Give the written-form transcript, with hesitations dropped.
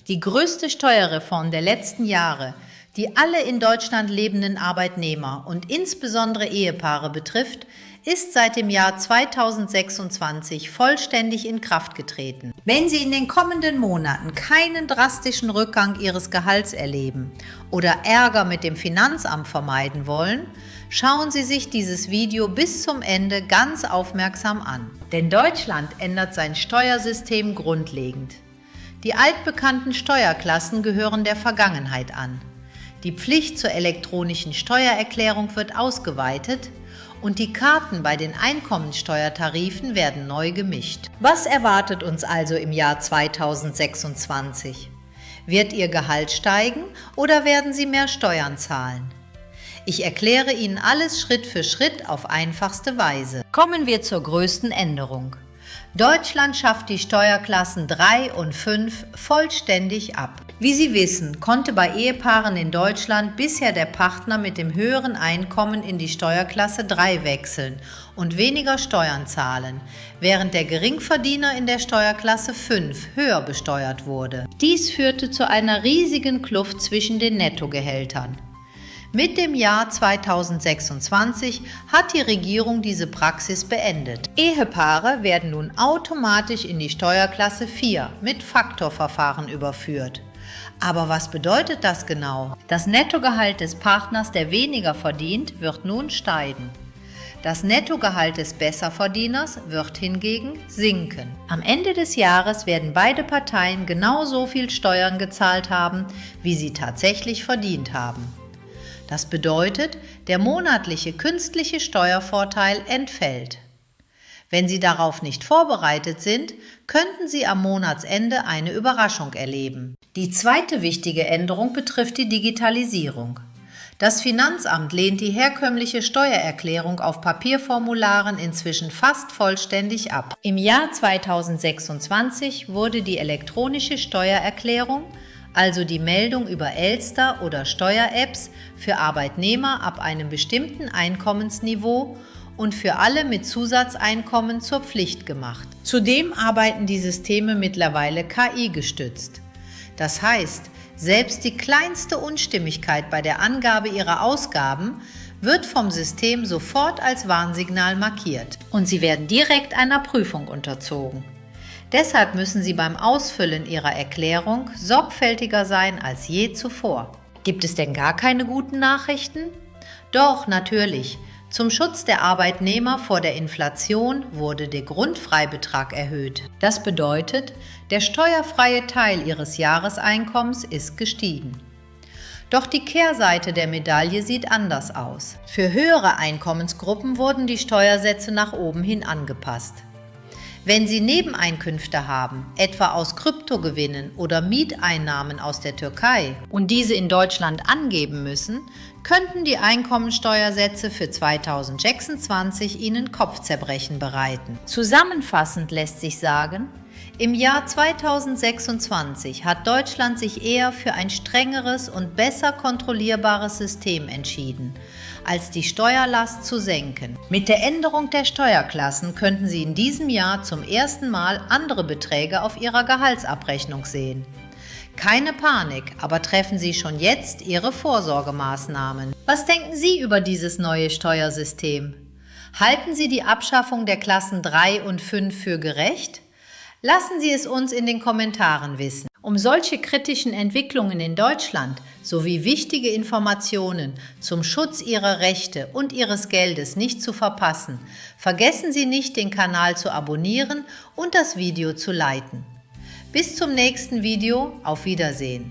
Die größte Steuerreform der letzten Jahre, die alle in Deutschland lebenden Arbeitnehmer und insbesondere Ehepaare betrifft, ist seit dem Jahr 2026 vollständig in Kraft getreten. Wenn Sie in den kommenden Monaten keinen drastischen Rückgang Ihres Gehalts erleben oder Ärger mit dem Finanzamt vermeiden wollen, schauen Sie sich dieses Video bis zum Ende ganz aufmerksam an. Denn Deutschland ändert sein Steuersystem grundlegend. Die altbekannten Steuerklassen gehören der Vergangenheit an. Die Pflicht zur elektronischen Steuererklärung wird ausgeweitet und die Karten bei den Einkommensteuertarifen werden neu gemischt. Was erwartet uns also im Jahr 2026? Wird Ihr Gehalt steigen oder werden Sie mehr Steuern zahlen? Ich erkläre Ihnen alles Schritt für Schritt auf einfachste Weise. Kommen wir zur größten Änderung. Deutschland schafft die Steuerklassen 3 und 5 vollständig ab. Wie Sie wissen, konnte bei Ehepaaren in Deutschland bisher der Partner mit dem höheren Einkommen in die Steuerklasse 3 wechseln und weniger Steuern zahlen, während der Geringverdiener in der Steuerklasse 5 höher besteuert wurde. Dies führte zu einer riesigen Kluft zwischen den Nettogehältern. Mit dem Jahr 2026 hat die Regierung diese Praxis beendet. Ehepaare werden nun automatisch in die Steuerklasse 4 mit Faktorverfahren überführt. Aber was bedeutet das genau? Das Nettogehalt des Partners, der weniger verdient, wird nun steigen. Das Nettogehalt des Besserverdieners wird hingegen sinken. Am Ende des Jahres werden beide Parteien genauso viel Steuern gezahlt haben, wie sie tatsächlich verdient haben. Das bedeutet, der monatliche künstliche Steuervorteil entfällt. Wenn Sie darauf nicht vorbereitet sind, könnten Sie am Monatsende eine Überraschung erleben. Die zweite wichtige Änderung betrifft die Digitalisierung. Das Finanzamt lehnt die herkömmliche Steuererklärung auf Papierformularen inzwischen fast vollständig ab. Im Jahr 2026 wurde die elektronische Steuererklärung, also die Meldung über Elster oder Steuer-Apps, für Arbeitnehmer ab einem bestimmten Einkommensniveau und für alle mit Zusatzeinkommen zur Pflicht gemacht. Zudem arbeiten die Systeme mittlerweile KI-gestützt. Das heißt, selbst die kleinste Unstimmigkeit bei der Angabe Ihrer Ausgaben wird vom System sofort als Warnsignal markiert und Sie werden direkt einer Prüfung unterzogen. Deshalb müssen Sie beim Ausfüllen Ihrer Erklärung sorgfältiger sein als je zuvor. Gibt es denn gar keine guten Nachrichten? Doch, natürlich. Zum Schutz der Arbeitnehmer vor der Inflation wurde der Grundfreibetrag erhöht. Das bedeutet, der steuerfreie Teil Ihres Jahreseinkommens ist gestiegen. Doch die Kehrseite der Medaille sieht anders aus. Für höhere Einkommensgruppen wurden die Steuersätze nach oben hin angepasst. Wenn Sie Nebeneinkünfte haben, etwa aus Kryptogewinnen oder Mieteinnahmen aus der Türkei und diese in Deutschland angeben müssen, könnten die Einkommensteuersätze für 2026 Ihnen Kopfzerbrechen bereiten. Zusammenfassend lässt sich sagen, im Jahr 2026 hat Deutschland sich eher für ein strengeres und besser kontrollierbares System entschieden, als die Steuerlast zu senken. Mit der Änderung der Steuerklassen könnten Sie in diesem Jahr zum ersten Mal andere Beträge auf Ihrer Gehaltsabrechnung sehen. Keine Panik, aber treffen Sie schon jetzt Ihre Vorsorgemaßnahmen. Was denken Sie über dieses neue Steuersystem? Halten Sie die Abschaffung der Klassen 3 und 5 für gerecht? Lassen Sie es uns in den Kommentaren wissen. Um solche kritischen Entwicklungen in Deutschland sowie wichtige Informationen zum Schutz Ihrer Rechte und Ihres Geldes nicht zu verpassen, vergessen Sie nicht, den Kanal zu abonnieren und das Video zu liken. Bis zum nächsten Video, auf Wiedersehen.